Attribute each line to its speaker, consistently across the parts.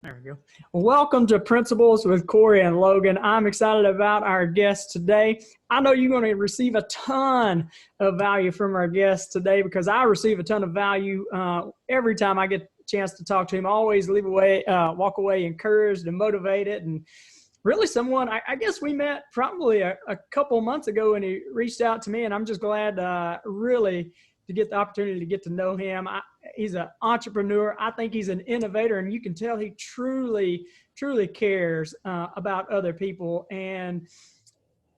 Speaker 1: There we go. Welcome to Principles with Cory and Logan. I'm excited about our guest today. I know you're going to receive a ton of value from our guest today because I receive a ton of value every time I get a chance to talk to him. I always walk away encouraged and motivated, and really someone, I guess we met probably a couple months ago and he reached out to me, and I'm just glad really to get the opportunity to get to know him. He's an entrepreneur. I think he's an innovator, and you can tell he truly cares about other people. And,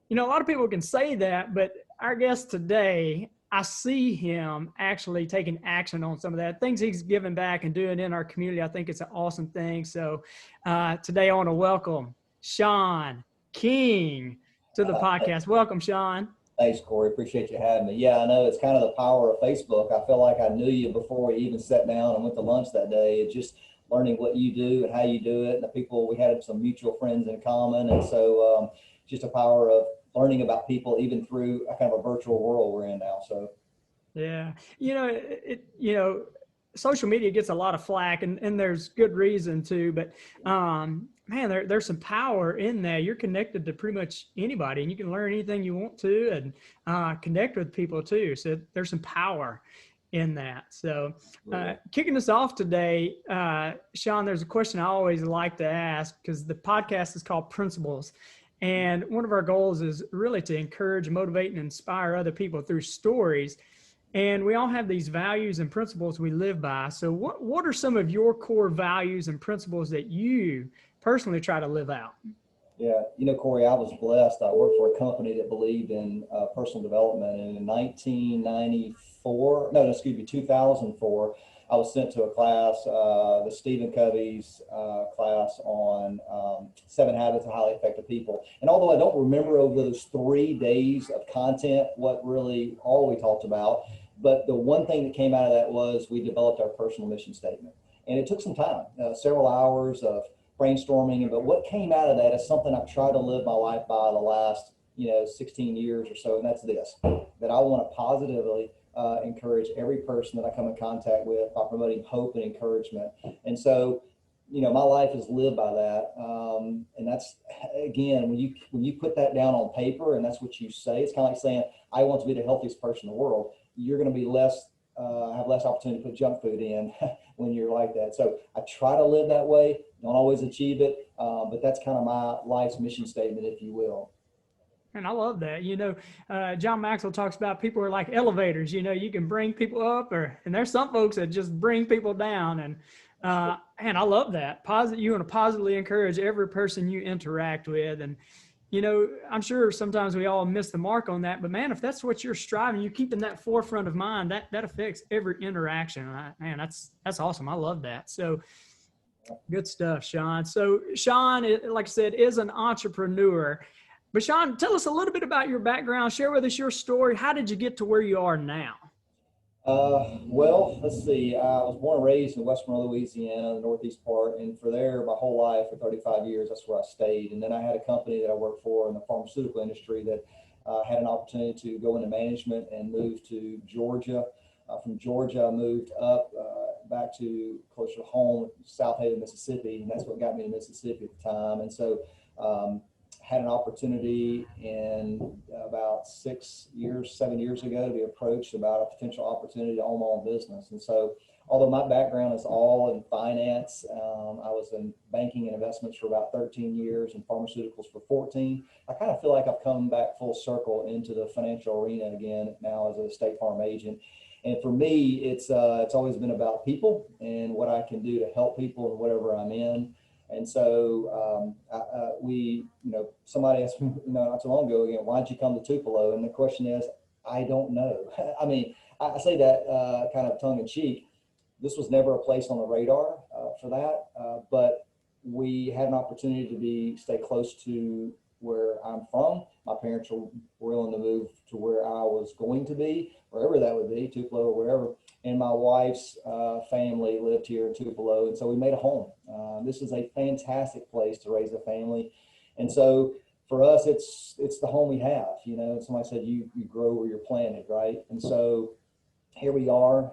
Speaker 1: you know, a lot of people can say that, but our guest today, I see him actually taking action on some of that. Things he's giving back and doing in our community, I think it's an awesome thing. So today I want to welcome Shawn King to the podcast. Welcome, Shawn.
Speaker 2: Thanks, Cory. Appreciate you having me. Yeah, I know it's kind of the power of Facebook. I feel like I knew you before we even sat down and went to lunch that day. It's just learning what you do and how you do it. And the people, we had some mutual friends in common. And so just a power of learning about people even through a kind of a virtual world we're in now. So,
Speaker 1: yeah, social media gets a lot of flack, and there's good reason to, but man, there's some power in that. You're connected to pretty much anybody, and you can learn anything you want to, and connect with people too. So there's some power in that. So kicking us off today, Shawn, there's a question I always like to ask because the podcast is called Principles. And one of our goals is really to encourage, motivate, and inspire other people through stories. And we all have these values and principles we live by. So what are some of your core values and principles that you personally try to live out?
Speaker 2: Yeah, you know, Cory, I was blessed. I worked for a company that believed in personal development. And in 2004, I was sent to a class, the Stephen Covey's class on 7 Habits of Highly Effective People. And although I don't remember over those 3 days of content what really all we talked about, but the one thing that came out of that was we developed our personal mission statement. And it took some time, several hours of brainstorming. But what came out of that is something I've tried to live my life by the last, 16 years or so. And that's this, that I want to positively encourage every person that I come in contact with by promoting hope and encouragement. And so, my life is lived by that. And that's, again, when you put that down on paper and that's what you say, it's kind of like saying, I want to be the healthiest person in the world. You're going to be have less opportunity to put junk food in when you're like that. So I try to live that way. Don't always achieve it, but that's kind of my life's mission statement, if you will.
Speaker 1: And I love that. John Maxwell talks about people are like elevators. You can bring people up, and there's some folks that just bring people down. And I love that. You want to positively encourage every person you interact with. And I'm sure sometimes we all miss the mark on that, but man, if that's what you're striving, you keep in that forefront of mind, that affects every interaction. Man, that's awesome. I love that. So good stuff, Shawn. So Shawn, like I said, is an entrepreneur. But Shawn, tell us a little bit about your background. Share with us your story. How did you get to where you are now?
Speaker 2: Well, let's see. I was born and raised in West Monroe Louisiana, the northeast part, and for there, my whole life, for 35 years, that's where I stayed. And then I had a company that I worked for in the pharmaceutical industry that had an opportunity to go into management and move to Georgia. From Georgia, I moved up back to closer to home, Southaven, Mississippi, and that's what got me to Mississippi at the time. And so had an opportunity in about 7 years ago to be approached about a potential opportunity to own my own business. And so, although my background is all in finance, I was in banking and investments for about 13 years and pharmaceuticals for 14. I kind of feel like I've come back full circle into the financial arena again now as a State Farm agent. And for me, it's always been about people and what I can do to help people in whatever I'm in. And so somebody asked me, not too long ago again, why'd you come to Tupelo? And the question is, I don't know. I mean, I say that kind of tongue in cheek. This was never a place on the radar for that, but we had an opportunity to stay close to where I'm from. My parents were willing to move to where I was going to be, wherever that would be, Tupelo or wherever. And my wife's family lived here in Tupelo, and so we made a home. This is a fantastic place to raise a family, and so for us, it's the home we have. Somebody said you grow where you're planted, right? And so here we are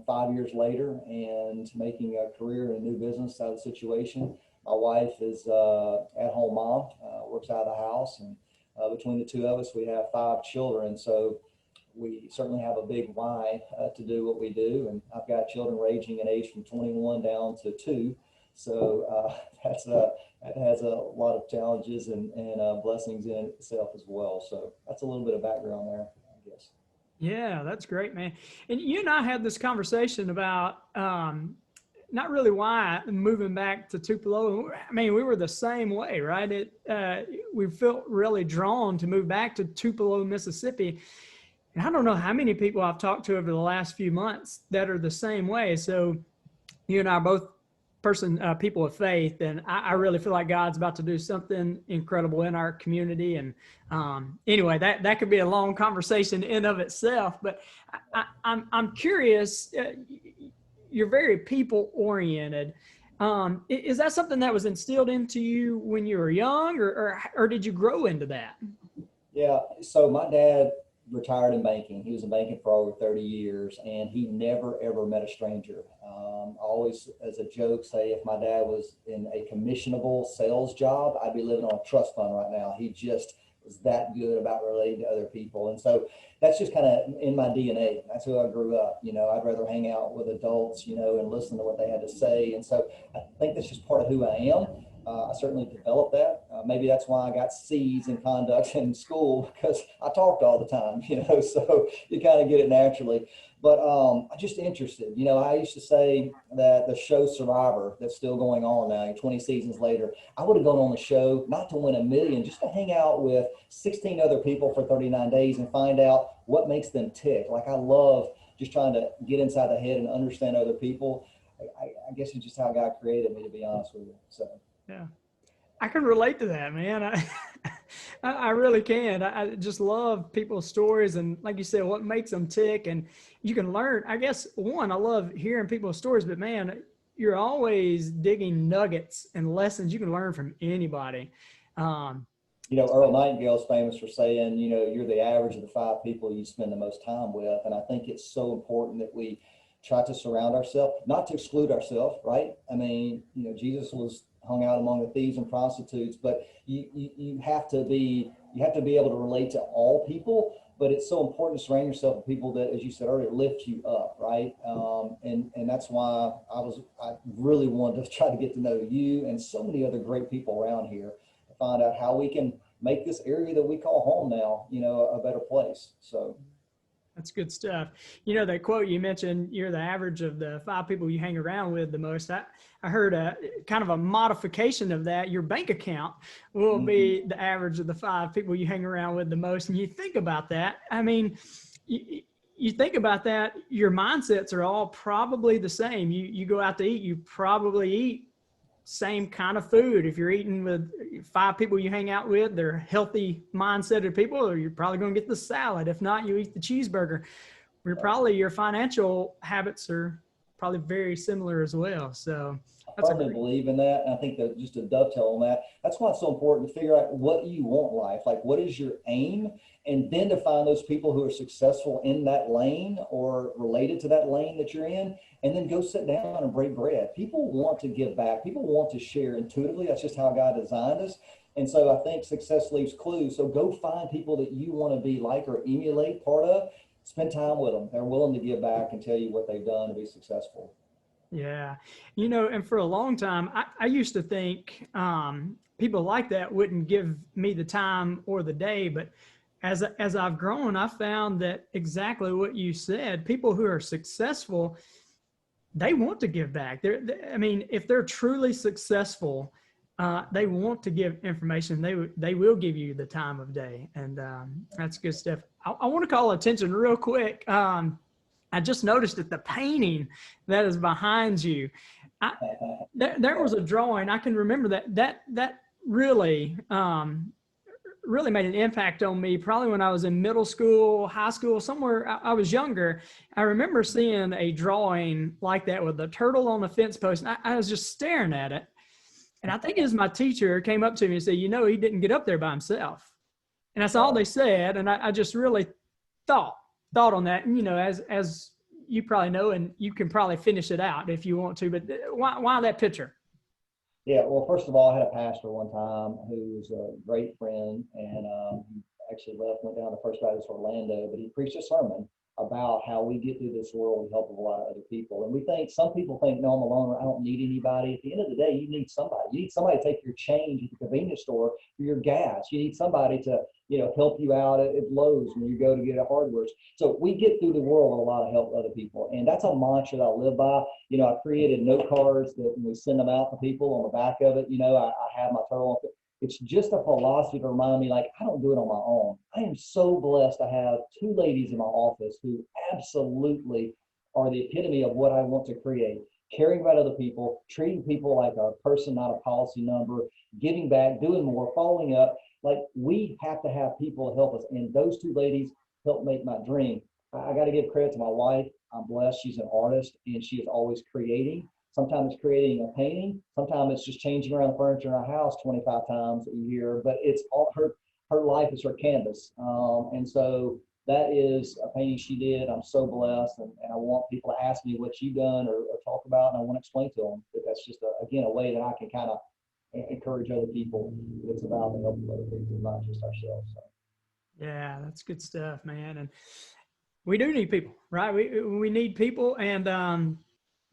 Speaker 2: 5 years later and making a career in a new business out of the situation. My wife is at-home mom, works out of the house, and between the two of us, we have 5 children. So we certainly have a big why to do what we do. And I've got children ranging in age from 21 down to 2. So that has a lot of challenges and blessings in itself as well. So that's a little bit of background there, I guess.
Speaker 1: Yeah, that's great, man. And you and I had this conversation about not really why moving back to Tupelo. I mean, we were the same way, right? We felt really drawn to move back to Tupelo, Mississippi. And I don't know how many people I've talked to over the last few months that are the same way. So you and I are both people of faith, and I really feel like God's about to do something incredible in our community. And anyway, that could be a long conversation in of itself. But I'm curious. You're very people oriented. Is that something that was instilled into you when you were young, or did you grow into that?
Speaker 2: Yeah. So my dad retired in banking. He was in banking for over 30 years, and he never, ever met a stranger. I always, as a joke, say if my dad was in a commissionable sales job, I'd be living on a trust fund right now. He just was that good about relating to other people. And so that's just kind of in my DNA. That's who I grew up. I'd rather hang out with adults, and listen to what they had to say. And so I think that's just part of who I am. I certainly developed that. Maybe that's why I got C's in conduct in school, because I talked all the time, so you kind of get it naturally. But I'm just interested. I used to say that the show Survivor, that's still going on now, 20 seasons later, I would have gone on the show not to win $1 million, just to hang out with 16 other people for 39 days and find out what makes them tick. Like, I love just trying to get inside the head and understand other people. I guess it's just how God created me, to be honest with you. So.
Speaker 1: Yeah, I can relate to that, man. I really can. I just love people's stories, and like you said, what makes them tick, and you can learn. I guess I love hearing people's stories, but man, you're always digging nuggets and lessons you can learn from anybody.
Speaker 2: Earl Nightingale's famous for saying, you're the average of the 5 people you spend the most time with. And I think it's so important that we try to surround ourselves, not to exclude ourselves, right? I mean, Jesus was hung out among the thieves and prostitutes, but you have to be able to relate to all people. But it's so important to surround yourself with people that, as you said earlier, lift you up, right? And that's why I really wanted to try to get to know you and so many other great people around here, to find out how we can make this area that we call home now, a better place. So.
Speaker 1: That's good stuff. That quote you mentioned, you're the average of the 5 people you hang around with the most. I heard a kind of a modification of that. Your bank account will be the average of the 5 people you hang around with the most. And you think about that. I mean, you think about that, your mindsets are all probably the same. You go out to eat, you probably eat same kind of food. If you're eating with 5 people you hang out with, they're healthy mindseted people, or you're probably going to get the salad. If not, you eat the cheeseburger. Your financial habits are probably very similar as well. So
Speaker 2: I firmly believe in that. And I think that just to dovetail on that, that's why it's so important to figure out what you want in life. Like, what is your aim? And then to find those people who are successful in that lane or related to that lane that you're in, and then go sit down and break bread. People want to give back. People want to share intuitively. That's just how God designed us. And so I think success leaves clues. So go find people that you want to be like or emulate part of. Spend time with them. They're willing to give back and tell you what they've done to be successful.
Speaker 1: Yeah. And for a long time, I used to think people like that wouldn't give me the time or the day. But as I've grown, I found that exactly what you said, people who are successful, they want to give back. If they're truly successful, they want to give information. They will give you the time of day. And that's good stuff. I want to call attention real quick. I just noticed that the painting that is behind you, there was a drawing. I can remember that really made an impact on me, probably when I was in middle school, high school, somewhere I was younger. I remember seeing a drawing like that with a turtle on a fence post. And I was just staring at it. And I think it was my teacher came up to me and said, he didn't get up there by himself. And that's all they said. And I just really thought on that. And, as you probably know, and you can probably finish it out if you want to, but why that picture?
Speaker 2: Yeah, well, first of all, I had a pastor one time who was a great friend, and he actually went down to First Baptist Orlando, but he preached a sermon about how we get through this world with the help of a lot of other people. And some people think, no, I'm alone, I don't need anybody. At the end of the day, you need somebody. You need somebody to take your change at the convenience store for your gas. You need somebody to, help you out at Lowe's when you go to get a hardware. So we get through the world with a lot of help of other people. And that's a mantra that I live by. I created note cards that when we send them out to people, on the back of it, I have my turtle. It's just a philosophy to remind me, like, I don't do it on my own. I am so blessed to have two ladies in my office who absolutely are the epitome of what I want to create. Caring about other people, treating people like a person, not a policy number, giving back, doing more, following up. Like, we have to have people help us. And those two ladies help make my dream. I got to give credit to my wife. I'm blessed. She's an artist, and she is always creating. Sometimes it's creating a painting. Sometimes it's just changing around the furniture in our house 25 times a year. But it's all her life is her canvas. And so that is a painting she did. I'm so blessed. And I want people to ask me what you've done or talk about. And I want to explain to them that that's just, a way that I can kind of encourage other people. It's about the help of other people, not just ourselves. So.
Speaker 1: Yeah, that's good stuff, man. And we do need people, right? We need people. And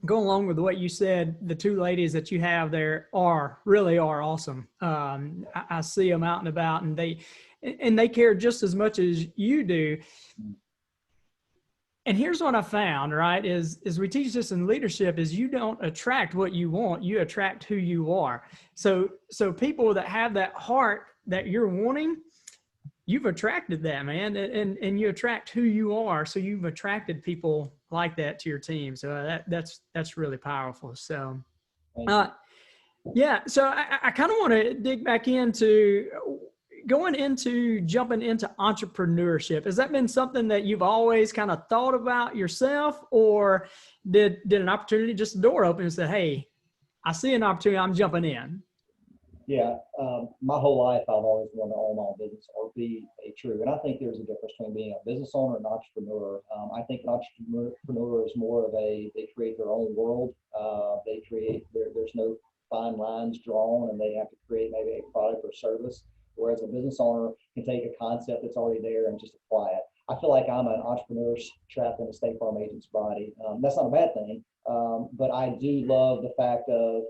Speaker 1: going along with what you said, the two ladies that you have there really are awesome. I see them out and about, and they care just as much as you do. And here's what I found, right, is we teach this in leadership, is you don't attract what you want, you attract who you are. So people that have that heart that you're wanting, you've attracted that, man, and you attract who you are. So you've attracted people like that to your team. So that's really powerful. So, yeah. So I kind of want to dig back into jumping into entrepreneurship. Has that been something that you've always kind of thought about yourself, or did an opportunity, just the door open and said, hey, I see an opportunity, I'm jumping in?
Speaker 2: Yeah, my whole life I've always wanted to own my own business or be a true. And I think there's a difference between being a business owner and an entrepreneur. I think an entrepreneur is more of they create their own world. There's no fine lines drawn, and they have to create maybe a product or service. Whereas a business owner can take a concept that's already there and just apply it. I feel like I'm an entrepreneur trapped in a State Farm agent's body. That's not a bad thing, but I do love the fact of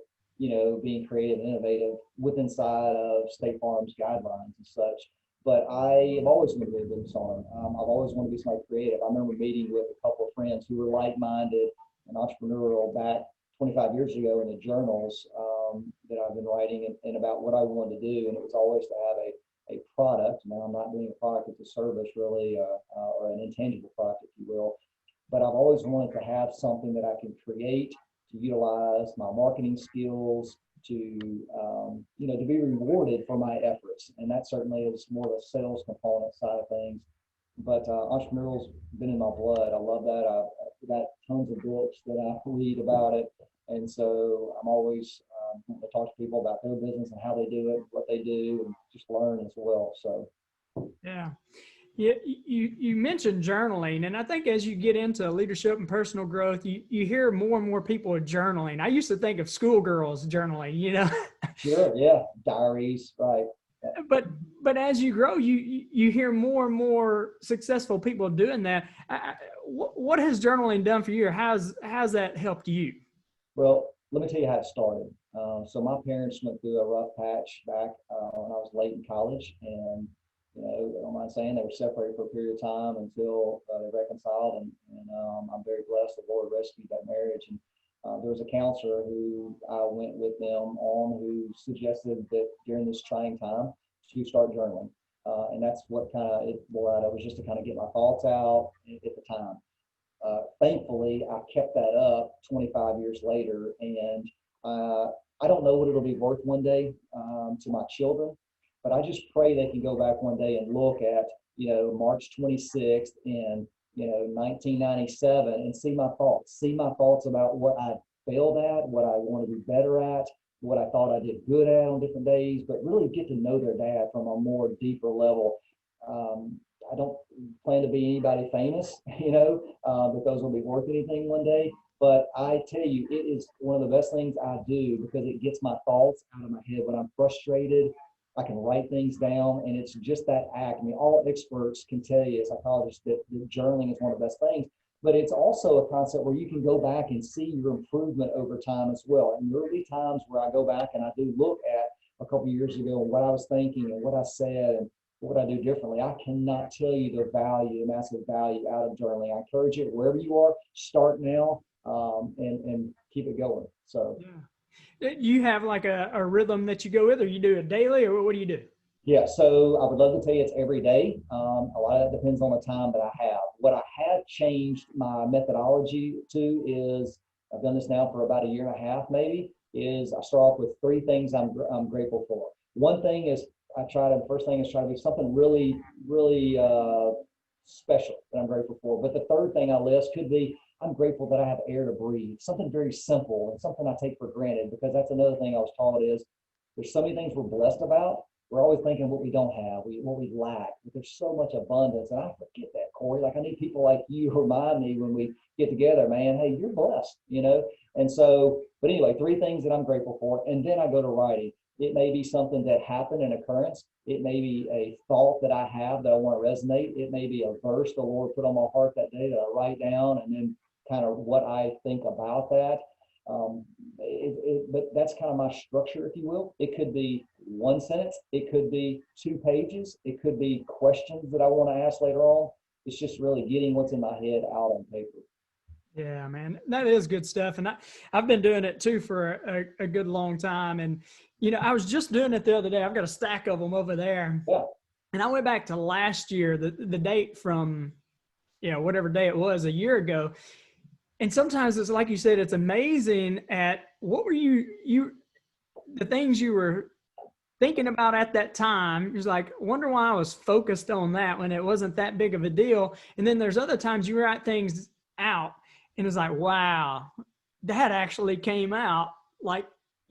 Speaker 2: being creative and innovative inside of State Farm's guidelines and such. But I have always wanted to be a business owner. I've always wanted to be somebody creative. I remember meeting with a couple of friends who were like-minded and entrepreneurial back 25 years ago in the journals that I've been writing and about what I wanted to do. And it was always to have a product. Now, I'm not doing a product, it's a service really, or an intangible product, if you will. But I've always wanted to have something that I can create, to utilize my marketing skills, to be rewarded for my efforts. And that certainly is more of a sales component side of things. But entrepreneurial's been in my blood. I love that. I've got tons of books that I read about it. And so I'm always to talk to people about their business and how they do it, what they do, and just learn as well. So,
Speaker 1: yeah. Yeah, you mentioned journaling, and I think as you get into leadership and personal growth, you hear more and more people are journaling. I used to think of schoolgirls journaling,
Speaker 2: Sure, yeah, diaries, right. Yeah.
Speaker 1: But as you grow, you hear more and more successful people doing that. What has journaling done for you, or how's that helped you?
Speaker 2: Well, let me tell you how it started. So my parents went through a rough patch back when I was late in college, and I don't mind saying they were separated for a period of time until they reconciled, and I'm very blessed the Lord rescued that marriage. And there was a counselor who I went with them on, who suggested that during this trying time to start journaling, and that's what kind of it bore out. It was just to kind of get my thoughts out at the time. Thankfully, I kept that up 25 years later, and I don't know what it'll be worth one day to my children, but I just pray they can go back one day and look at, March 26th in, 1997 and see my thoughts about what I failed at, what I want to be better at, what I thought I did good at on different days, but really get to know their dad from a more deeper level. I don't plan to be anybody famous, that those will be worth anything one day. But I tell you, it is one of the best things I do because it gets my thoughts out of my head. When I'm frustrated, I can write things down, and it's just that act. I mean, all experts can tell you, psychologists, that journaling is one of the best things. But it's also a concept where you can go back and see your improvement over time as well. And there will be times where I go back and I do look at a couple of years ago and what I was thinking and what I said and what would I do differently. I cannot tell you the value, the massive value out of journaling. I encourage you, wherever you are, start now, and keep it going. So
Speaker 1: yeah. You have like a rhythm that you go with, or you do it daily, or what do you do?
Speaker 2: yeah, so I would love to tell you it's every day. A lot of that depends on the time that I have. What I have changed my methodology to is, I've done this now for about a year and a half, maybe, is I start off with three things I'm grateful for. One thing is the first thing is try to be something really, really special that I'm grateful for. But the third thing I list could be, I'm grateful that I have air to breathe, something very simple and something I take for granted, because that's another thing I was taught is there's so many things we're blessed about. We're always thinking what we don't have, what we lack, but there's so much abundance. And I forget that, Cory. Like, I need people like you remind me when we get together, man, hey, you're blessed, And so, but anyway, three things that I'm grateful for. And then I go to writing. It may be something that happened, an occurrence. It may be a thought that I have that I want to resonate. It may be a verse the Lord put on my heart that day that I write down, and then kind of what I think about that. But that's kind of my structure, if you will. It could be one sentence, it could be 2 pages, it could be questions that I want to ask later on. It's just really getting what's in my head out on paper.
Speaker 1: Yeah, man, that is good stuff. And I've been doing it too for a good long time. And, I was just doing it the other day. I've got a stack of them over there.
Speaker 2: Yeah.
Speaker 1: And I went back to last year, the date from, whatever day it was a year ago. And sometimes it's like you said, it's amazing at what were the things you were thinking about at that time. It was like, wonder why I was focused on that when it wasn't that big of a deal. And then there's other times you write things out and it's like, wow, that actually came out. Like,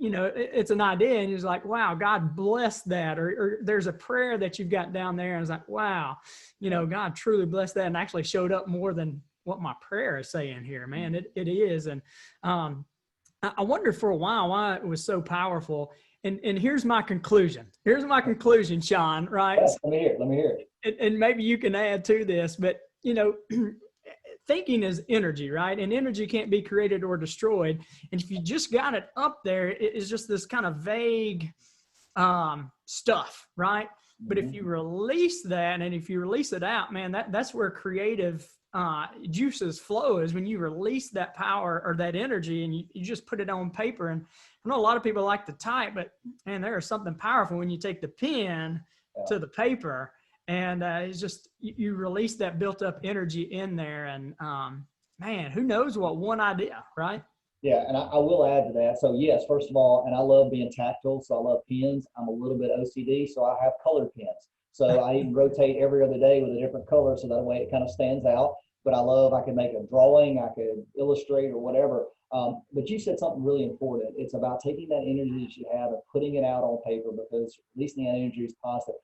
Speaker 1: it's an idea and it's like, wow, God bless that. Or there's a prayer that you've got down there and it's like, wow, God truly blessed that and actually showed up more than what my prayer is saying here, man. It is. And I wondered for a while why it was so powerful. And here's my conclusion. Here's my conclusion, Shawn, right?
Speaker 2: Yeah, let me hear it.
Speaker 1: And maybe you can add to this, but thinking is energy, right? And energy can't be created or destroyed. And if you just got it up there, it is just this kind of vague stuff, right? But if you release that, and if you release it out, man, that's where creative juices flow, is when you release that power or that energy and you just put it on paper. And I know a lot of people like to type, but man, there is something powerful when you take the pen to the paper and it's just, you release that built up energy in there. And man, who knows what one idea, right?
Speaker 2: Yeah, and I will add to that. So yes, first of all, and I love being tactile, so I love pens. I'm a little bit OCD, so I have colored pens. So I even rotate every other day with a different color, so that way it kind of stands out. But I could make a drawing, I could illustrate or whatever. But you said something really important. It's about taking that energy that you have and putting it out on paper, because releasing that energy is positive.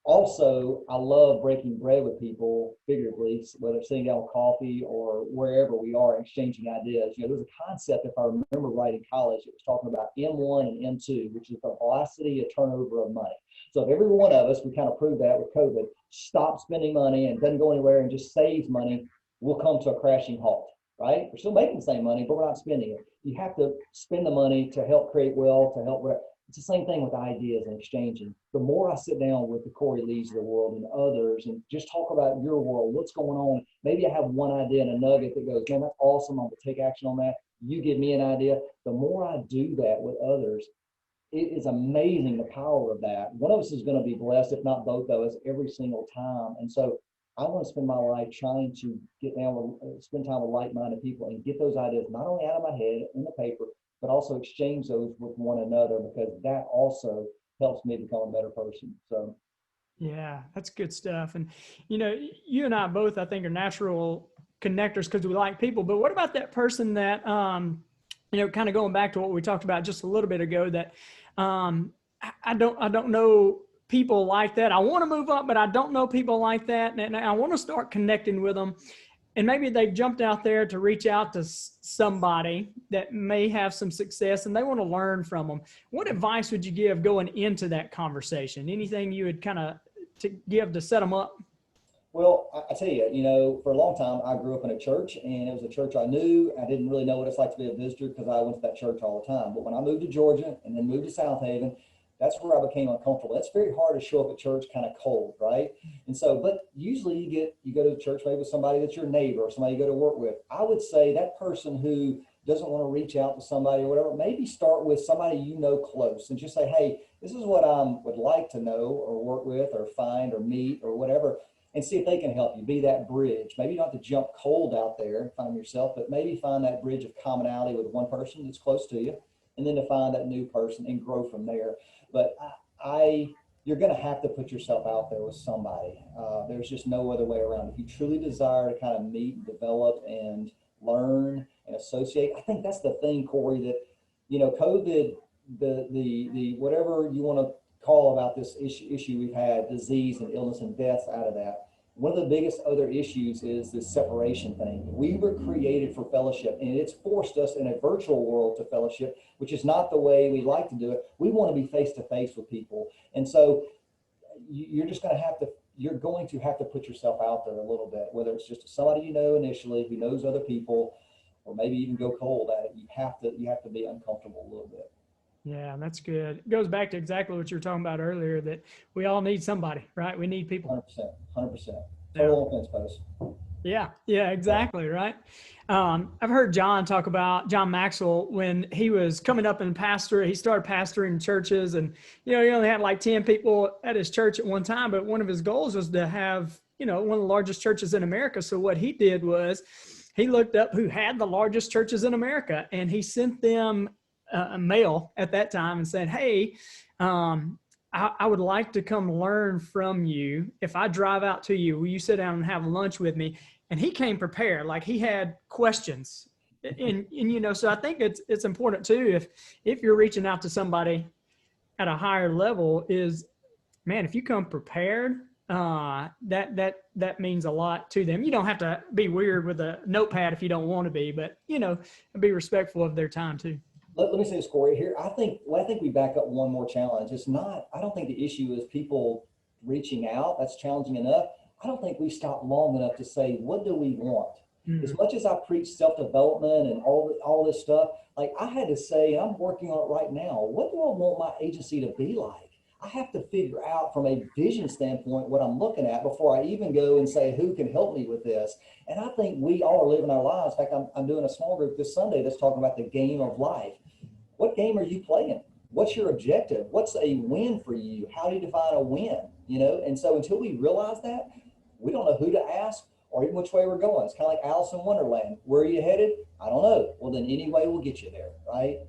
Speaker 2: Also, I love breaking bread with people, figuratively, whether it's sitting down with coffee or wherever we are, exchanging ideas. There's a concept, if I remember right, in college, it was talking about M1 and M2, which is the velocity of turnover of money. So if every one of us, we kind of proved that with COVID, stops spending money and doesn't go anywhere and just saves money, we'll come to a crashing halt, right? We're still making the same money, but we're not spending it. You have to spend the money to help create wealth, to help whatever. It's the same thing with ideas and exchanging. The more I sit down with the Cory Lees of the world and others and just talk about your world, what's going on, maybe I have one idea and a nugget that goes, man, that's awesome, I'm going to take action on that. You give me an idea. The more I do that with others, it is amazing the power of that. One of us is going to be blessed, if not both of us, every single time. And so I want to spend my life trying to spend time with like-minded people and get those ideas not only out of my head in the paper, but also exchange those with one another, because that also helps me become a better person. So,
Speaker 1: yeah, that's good stuff. And, you and I both, I think, are natural connectors because we like people. But what about that person that, kind of going back to what we talked about just a little bit ago, that I don't know people like that. I want to move up, but I don't know people like that. And I want to start connecting with them. And maybe they jumped out there to reach out to somebody that may have some success and they want to learn from them. What advice would you give going into that conversation? Anything you would kind of give to set them up?
Speaker 2: Well, I tell you, you know, for a long time, I grew up in a church, and it was a church I knew. I didn't really know what it's like to be a visitor because I went to that church all the time. But when I moved to Georgia and then moved to Southaven, that's where I became uncomfortable. It's very hard to show up at church kind of cold, right? And so, but usually you go to church maybe with somebody that's your neighbor or somebody you go to work with. I would say that person who doesn't want to reach out to somebody or whatever, maybe start with somebody you know close and just say, hey, this is what I would like to know or work with or find or meet or whatever, and see if they can help you be that bridge. Maybe you don't have to jump cold out there and find yourself, but maybe find that bridge of commonality with one person that's close to you, and then to find that new person and grow from there. But you're going to have to put yourself out there with somebody. There's just no other way around. If you truly desire to kind of meet and develop and learn and associate, I think that's the thing, Cory, that, you know, COVID, the whatever you want to call about this issue we've had, disease and illness and deaths out of that. One of the biggest other issues is this separation thing. We were created for fellowship, and it's forced us in a virtual world to fellowship, which is not the way we like to do it. We want to be face to face with people. And so you're going to have to put yourself out there a little bit, whether it's just somebody you know initially who knows other people, or maybe even go cold at it. You have to be uncomfortable a little bit.
Speaker 1: Yeah, that's good. It goes back to exactly what you were talking about earlier, that we all need somebody, right? We need people.
Speaker 2: 100%. Total offense post.
Speaker 1: Yeah, exactly, right? I've heard John Maxwell, when he was coming up in pastorate, he started pastoring churches, and, you know, he only had like 10 people at his church at one time, but one of his goals was to have, you know, one of the largest churches in America. So what he did was he looked up who had the largest churches in America, and he sent them a mail at that time and said, hey, I would like to come learn from you. If I drive out to you, will you sit down and have lunch with me? And he came prepared, like he had questions. And you know, so I think it's important too, if you're reaching out to somebody at a higher level, is, man, if you come prepared, that means a lot to them. You don't have to be weird with a notepad if you don't want to be, but, you know, be respectful of their time too.
Speaker 2: Let me say this, Cory, here. I think we back up one more challenge. I don't think the issue is people reaching out. That's challenging enough. I don't think we stop long enough to say, what do we want? Mm-hmm. As much as I preach self-development and all this stuff, like I had to say, I'm working on it right now. What do I want my agency to be like? I have to figure out from a vision standpoint what I'm looking at before I even go and say, who can help me with this? And I think we all are living our lives. In fact, I'm doing a small group this Sunday that's talking about the game of life. What game are you playing? What's your objective? What's a win for you? How do you define a win? You know, and so until we realize that, we don't know who to ask or even which way we're going. It's kind of like Alice in Wonderland. Where are you headed? I don't know. Well, then any way will get you there, right?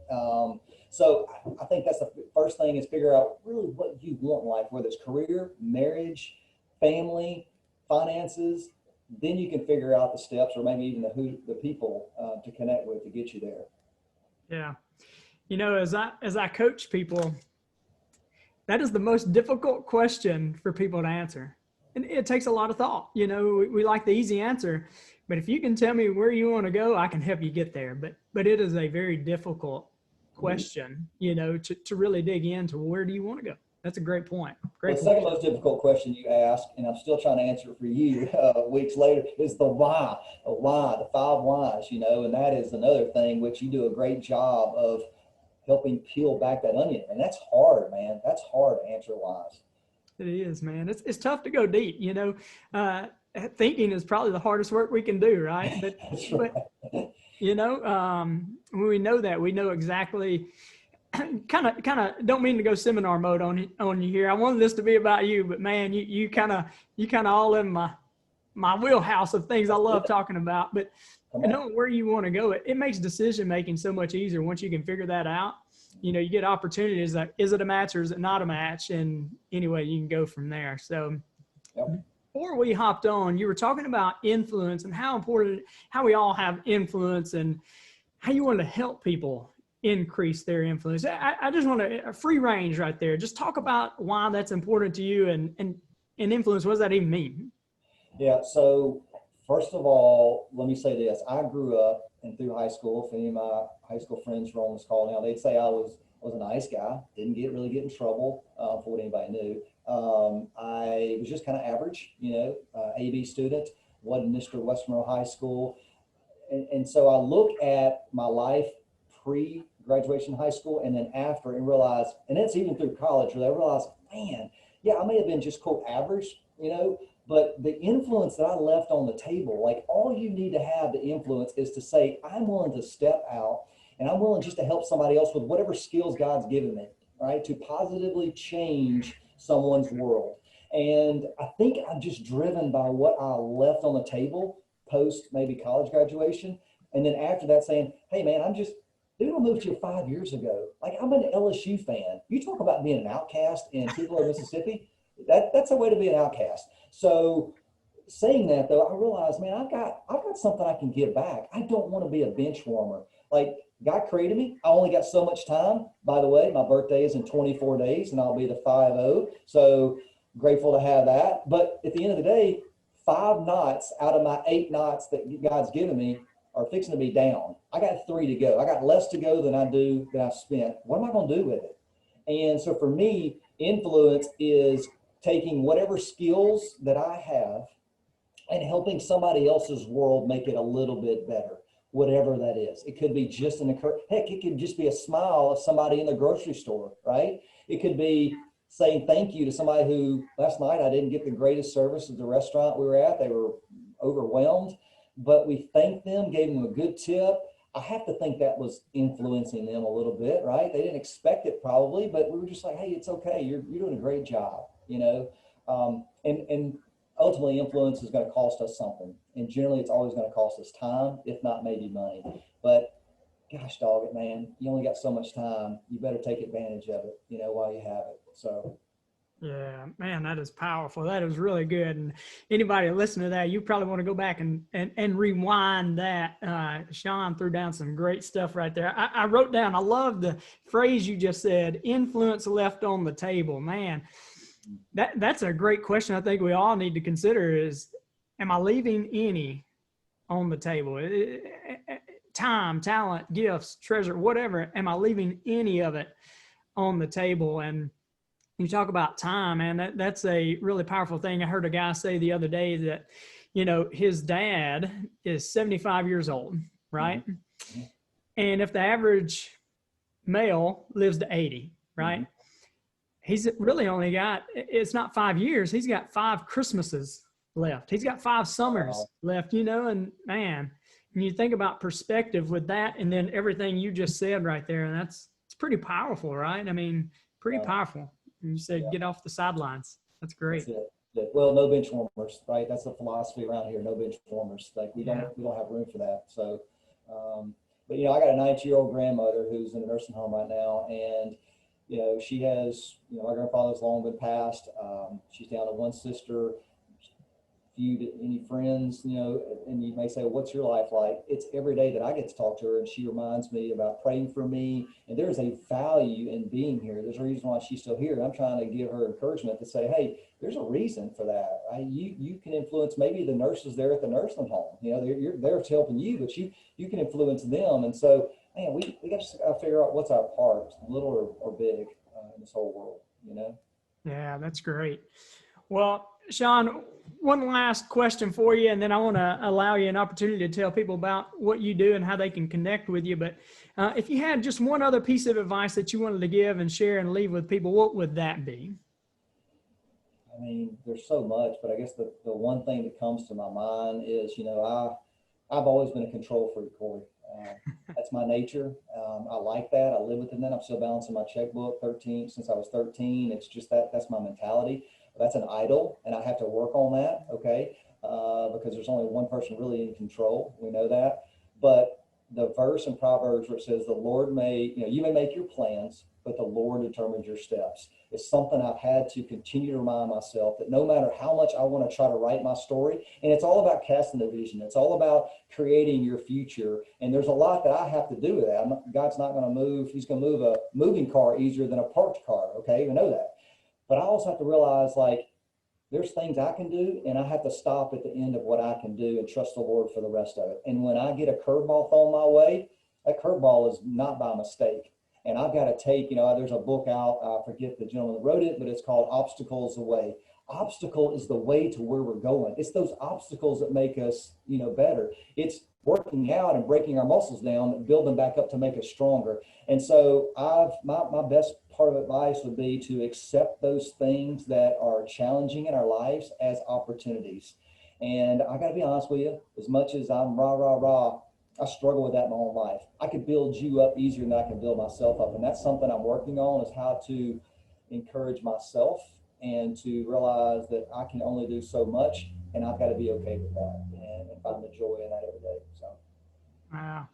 Speaker 2: So I think that's the first thing, is figure out really what you want in life, whether it's career, marriage, family, finances. Then you can figure out the steps, or maybe even the people to connect with to get you there.
Speaker 1: Yeah. You know, as I coach people, that is the most difficult question for people to answer. And it takes a lot of thought. You know, we like the easy answer, but if you can tell me where you want to go, I can help you get there. But it is a very difficult question, you know, to really dig into where do you want to go. That's a great point.
Speaker 2: The second most difficult question you ask, and I'm still trying to answer it for you weeks later, is the why. The 5 whys, you know, and that is another thing which you do a great job of helping peel back that onion. And that's hard, man. That's hard to answer whys.
Speaker 1: It is, man. It's tough to go deep, you know. Thinking is probably the hardest work we can do, right? But, right. But you know, when we know that, we know exactly. Kind of don't mean to go seminar mode on you here. I wanted this to be about you, but man, you kind of all in my wheelhouse of things I love talking about. But knowing where you want to go, it makes decision making so much easier once you can figure that out. You know, you get opportunities like, is it a match or is it not a match? And anyway, you can go from there. So before we hopped on, you were talking about influence and how important, how we all have influence and how you want to help people increase their influence. I just want to, free range right there. Just talk about why that's important to you, and influence. What does that even mean?
Speaker 2: Yeah. So first of all, let me say this. I grew up and through high school, if any of my high school friends were on this call now, they'd say I was a nice guy, didn't really get in trouble for what anybody knew. I was just kind of average, AB student, wasn't Mr. West Monroe High School. And so I look at my life pre-graduation high school and then after and realize, and it's even through college where I realized, man, yeah, I may have been just quote average, but the influence that I left on the table, like all you need to have to influence is to say, I'm willing to step out and I'm willing just to help somebody else with whatever skills God's given me, right? To positively change someone's world. And I think I'm just driven by what I left on the table post maybe college graduation. And then after that saying, hey man, dude, I moved here 5 years ago. Like I'm an LSU fan. You talk about being an outcast in Tupelo, Mississippi. That's a way to be an outcast. So saying that though, I realized, man, I've got something I can give back. I don't want to be a bench warmer. Like God created me. I only got so much time. By the way, my birthday is in 24 days and I'll be the 5-0. So grateful to have that. But at the end of the day, 5 knots out of my 8 knots that God's given me are fixing to be down. I got 3 to go. I got less to go than I've spent. What am I going to do with it? And so for me, influence is taking whatever skills that I have and helping somebody else's world make it a little bit better, whatever that is. It could be just heck, it could just be a smile of somebody in the grocery store, right? It could be saying thank you to somebody who last night I didn't get the greatest service at the restaurant we were at. They were overwhelmed, but we thanked them, gave them a good tip. I have to think that was influencing them a little bit, right? They didn't expect it probably, but we were just like, hey, it's okay. You're doing a great job, and ultimately influence is going to cost us something. And generally it's always going to cost us time, if not maybe money. But gosh, dog it, man, you only got so much time. You better take advantage of it, while you have it. So.
Speaker 1: Yeah, man, that is powerful. That is really good. And anybody listening to that, you probably want to go back and rewind that. Shawn threw down some great stuff right there. I wrote down, I love the phrase you just said, influence left on the table. Man, that's a great question. I think we all need to consider is, am I leaving any on the table? Time, talent, gifts, treasure, whatever. Am I leaving any of it on the table? And you talk about time, man, that's a really powerful thing. I heard a guy say the other day that, his dad is 75 years old, right? Mm-hmm. And if the average male lives to 80, right? Mm-hmm. He's really only got, it's not 5 years. He's got 5 Christmases left. He's got 5 summers left, and man, when you think about perspective with that, and then everything you just said right there, and it's pretty powerful, right? I mean, pretty powerful. You said, get off the sidelines. That's great.
Speaker 2: That's it. Well, no bench warmers, right? That's the philosophy around here. No bench warmers. Like we don't have room for that. So, but I got a 90-year-old grandmother who's in a nursing home right now, and she has, my grandfather's long been passed. She's down to one sister. Any friends, and you may say, what's your life like? It's every day that I get to talk to her, and she reminds me about praying for me. And there's a value in being here. There's a reason why she's still here. And I'm trying to give her encouragement to say, hey, there's a reason for that. You can influence maybe the nurses there at the nursing home. They're helping you, but you can influence them. And so, man, we got to figure out what's our part, little or big, in this whole world.
Speaker 1: Yeah, that's great. Well, Shawn, one last question for you, and then I want to allow you an opportunity to tell people about what you do and how they can connect with you. But if you had just one other piece of advice that you wanted to give and share and leave with people, what would that be?
Speaker 2: I mean, there's so much, but I guess the one thing that comes to my mind is, I've always been a control freak, Cory. That's my nature. I like that. I live within that. I'm still balancing my checkbook since I was 13. It's just that's my mentality. That's an idol, and I have to work on that, okay? Because there's only one person really in control. We know that. But the verse in Proverbs where it says, the Lord may, you may make your plans, but the Lord determines your steps. It's something I've had to continue to remind myself that no matter how much I want to try to write my story, and it's all about casting the vision. It's all about creating your future. And there's a lot that I have to do with that. God's not going to move. He's going to move a moving car easier than a parked car. Okay. We know that. But I also have to realize, like, there's things I can do, and I have to stop at the end of what I can do and trust the Lord for the rest of it. And when I get a curveball thrown my way, that curveball is not by mistake. And I've got to take, there's a book out, I forget the gentleman that wrote it, but it's called Obstacles Away. Obstacle is the way to where we're going. It's those obstacles that make us, better. It's working out and breaking our muscles down and build them back up to make us stronger. And so my best part of advice would be to accept those things that are challenging in our lives as opportunities. And I got to be honest with you, as much as I'm rah, I struggle with that in my own life. I could build you up easier than I can build myself up. And that's something I'm working on, is how to encourage myself and to realize that I can only do so much, and I've got to be okay with that and find the joy in that every day. So.
Speaker 1: Wow.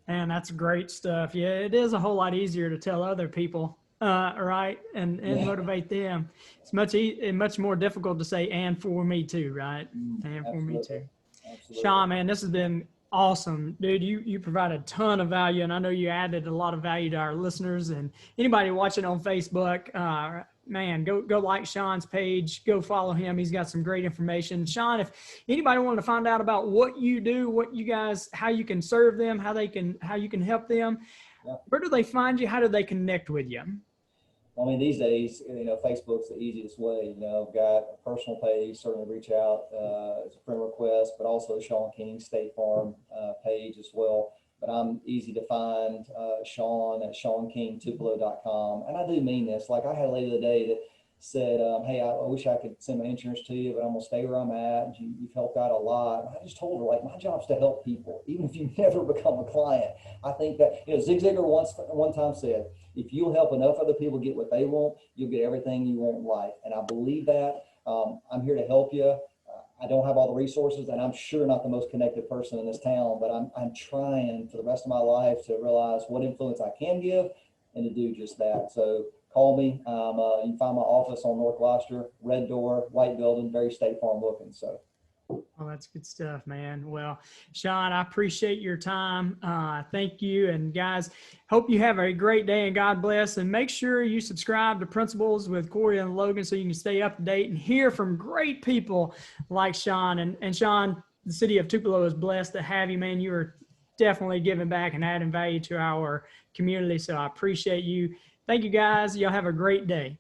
Speaker 1: Man, that's great stuff. Yeah, it is a whole lot easier to tell other people, right, and motivate them. It's much more difficult to say, and for me too, right? And for me too. Absolutely. Shawn, man, this has been awesome, dude. You provided a ton of value, and I know you added a lot of value to our listeners and anybody watching on Facebook. Man, go like Shawn's page, go follow him. He's got some great information. Shawn, if anybody wanted to find out about what you do, what you guys, how you can serve them, how you can help them, where do they find you? How do they connect with you?
Speaker 2: I mean, these days, Facebook's the easiest way. I've got a personal page, certainly reach out as a friend request, but also Shawn King State Farm page as well. But I'm easy to find, Shawn at ShawnKingTupelo.com. And I do mean this. Like, I had a lady the other day that said, hey, I wish I could send my insurance to you, but I'm going to stay where I'm at. You've helped out a lot. And I just told her, like, my job's to help people, even if you never become a client. I think that, Zig Ziglar one time said, if you'll help enough other people get what they want, you'll get everything you want in life. And I believe that. I'm here to help you. I don't have all the resources, and I'm sure not the most connected person in this town, but I'm trying for the rest of my life to realize what influence I can give and to do just that. So call me. You can find my office on North Gloucester, red door, white building, very State Farm looking. So.
Speaker 1: Oh, that's good stuff, man. Well, Shawn, I appreciate your time. Thank you. And guys, hope you have a great day and God bless. And make sure you subscribe to Principles with Cory and Logan so you can stay up to date and hear from great people like Shawn. And Shawn, the city of Tupelo is blessed to have you, man. You are definitely giving back and adding value to our community. So I appreciate you. Thank you, guys. Y'all have a great day.